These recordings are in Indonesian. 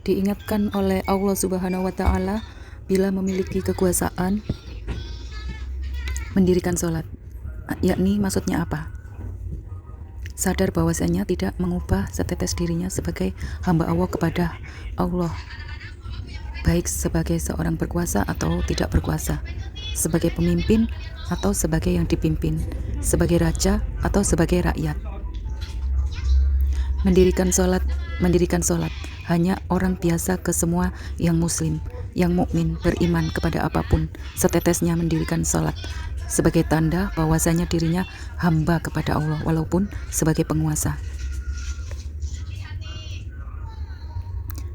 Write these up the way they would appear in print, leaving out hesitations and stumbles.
diingatkan oleh Allah Subhanahu wa Ta'ala bila memiliki kekuasaan mendirikan sholat. Yakni maksudnya apa? Sadar bahwasanya tidak mengubah setetes dirinya sebagai hamba Allah kepada Allah, baik sebagai seorang berkuasa atau tidak berkuasa, sebagai pemimpin atau sebagai yang dipimpin, sebagai raja atau sebagai rakyat. Mendirikan sholat hanya orang biasa ke semua yang muslim, yang mukmin, beriman kepada apapun, setetesnya mendirikan sholat sebagai tanda bahwasanya dirinya hamba kepada Allah walaupun sebagai penguasa.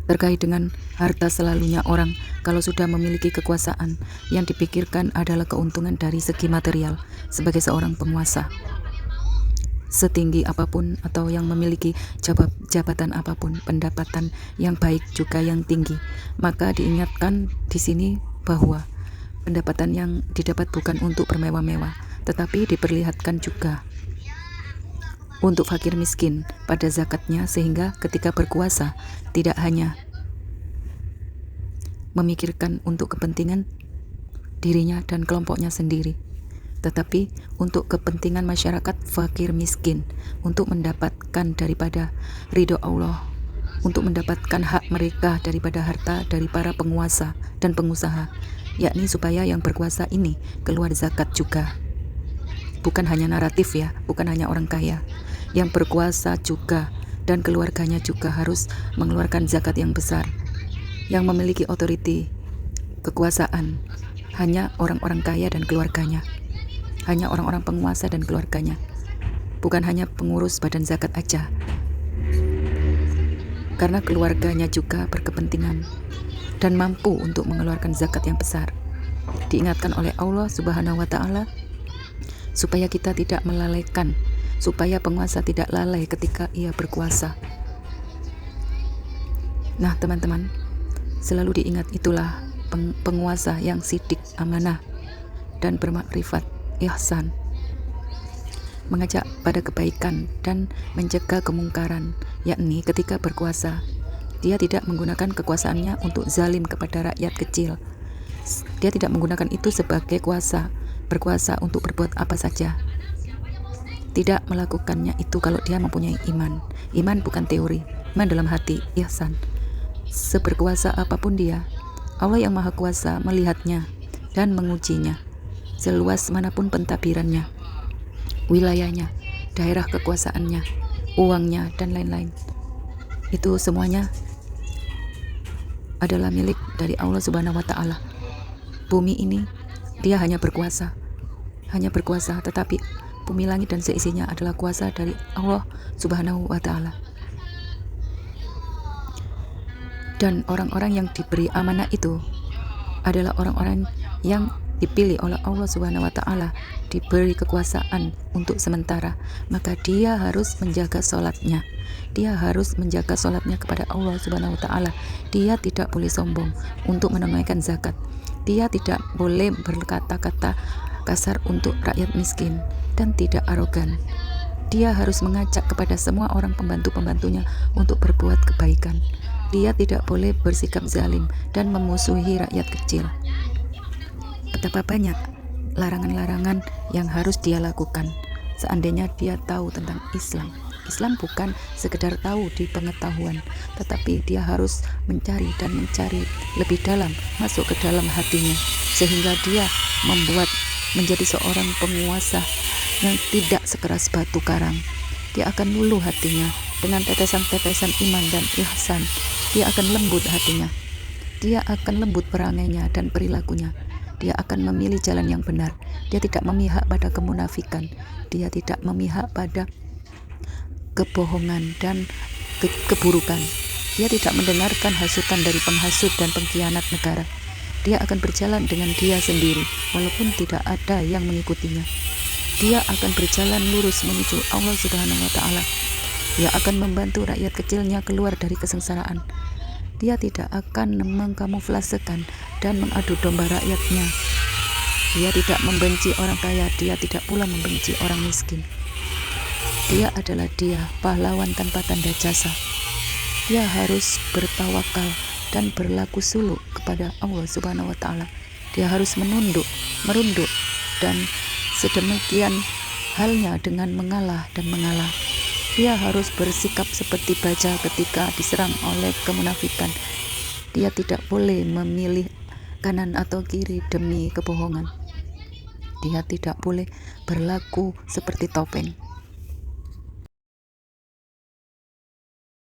Terkait dengan harta, selalunya orang kalau sudah memiliki kekuasaan, yang dipikirkan adalah keuntungan dari segi material sebagai seorang penguasa. Setinggi apapun atau yang memiliki jabatan apapun, pendapatan yang baik juga yang tinggi, maka diingatkan di sini bahwa pendapatan yang didapat bukan untuk bermewah-mewah, tetapi diperlihatkan juga untuk fakir miskin pada zakatnya, sehingga ketika berkuasa tidak hanya memikirkan untuk kepentingan dirinya dan kelompoknya sendiri, tetapi untuk kepentingan masyarakat fakir miskin, untuk mendapatkan daripada ridho Allah, untuk mendapatkan hak mereka daripada harta dari para penguasa dan pengusaha, yakni supaya yang berkuasa ini keluar zakat juga. Bukan hanya naratif ya, bukan hanya orang kaya. Yang berkuasa juga dan keluarganya juga harus mengeluarkan zakat yang besar. Yang memiliki otoriti, kekuasaan, hanya orang-orang kaya dan keluarganya. Hanya orang-orang penguasa dan keluarganya. Bukan hanya pengurus badan zakat aja. Karena keluarganya juga berkepentingan dan mampu untuk mengeluarkan zakat yang besar. Diingatkan oleh Allah Subhanahu wa Ta'ala supaya kita tidak melalaikan, supaya penguasa tidak lalai ketika ia berkuasa. Nah teman-teman, selalu diingat, itulah penguasa yang sidik, amanah, dan bermakrifat, ihsan, mengajak pada kebaikan dan mencegah kemungkaran, yakni ketika berkuasa dia tidak menggunakan kekuasaannya untuk zalim kepada rakyat kecil. Dia tidak menggunakan itu sebagai berkuasa untuk berbuat apa saja. Tidak melakukannya itu kalau dia mempunyai iman. Iman bukan teori, iman dalam hati, ihsan. Seberkuasa apapun dia, Allah yang Maha Kuasa melihatnya dan mengujinya. Seluas manapun pentadbirannya, wilayahnya, daerah kekuasaannya, uangnya, dan lain-lain, itu semuanya adalah milik dari Allah Subhanahu wa Ta'ala. Bumi ini dia hanya berkuasa, tetapi bumi langit dan seisinya adalah kuasa dari Allah Subhanahu wa Ta'ala. Dan orang-orang yang diberi amanah itu adalah orang-orang yang dipilih oleh Allah Subhanahu wa Ta'ala, diberi kekuasaan untuk sementara, maka dia harus menjaga sholatnya. Dia harus menjaga sholatnya kepada Allah Subhanahu wa Ta'ala. Dia tidak boleh sombong untuk menunaikan zakat. Dia tidak boleh berkata-kata kasar untuk rakyat miskin dan tidak arogan. Dia harus mengajak kepada semua orang pembantu-pembantunya untuk berbuat kebaikan. Dia tidak boleh bersikap zalim dan memusuhi rakyat kecil. Betapa banyak larangan-larangan yang harus dia lakukan seandainya dia tahu tentang Islam. Islam bukan sekedar tahu di pengetahuan, tetapi dia harus mencari lebih dalam, masuk ke dalam hatinya, sehingga dia menjadi seorang penguasa yang tidak sekeras batu karang. Dia akan luluh hatinya dengan tetesan-tetesan iman dan ihsan. Dia akan lembut hatinya. Dia akan lembut perangainya dan perilakunya. Dia akan memilih jalan yang benar. Dia tidak memihak pada kemunafikan. Dia tidak memihak pada kebohongan dan keburukan. Dia tidak mendengarkan hasutan dari penghasut dan pengkhianat negara. Dia akan berjalan dengan dia sendiri walaupun tidak ada yang mengikutinya. Dia akan berjalan lurus menuju Allah Subhanahu wa Ta'ala. Dia akan membantu rakyat kecilnya keluar dari kesengsaraan. Dia tidak akan mengkamuflasekan dan mengadu domba rakyatnya. Dia tidak membenci orang kaya. Dia tidak pula membenci orang miskin. Dia adalah dia, pahlawan tanpa tanda jasa. Dia harus bertawakal dan berlaku suluk kepada Allah Subhanahu wa taala. Dia harus merunduk dan sedemikian halnya dengan mengalah dan mengalah. Dia harus bersikap seperti baja ketika diserang oleh kemunafikan. Dia tidak boleh memilih kanan atau kiri demi kebohongan. Dia tidak boleh berlaku seperti topeng.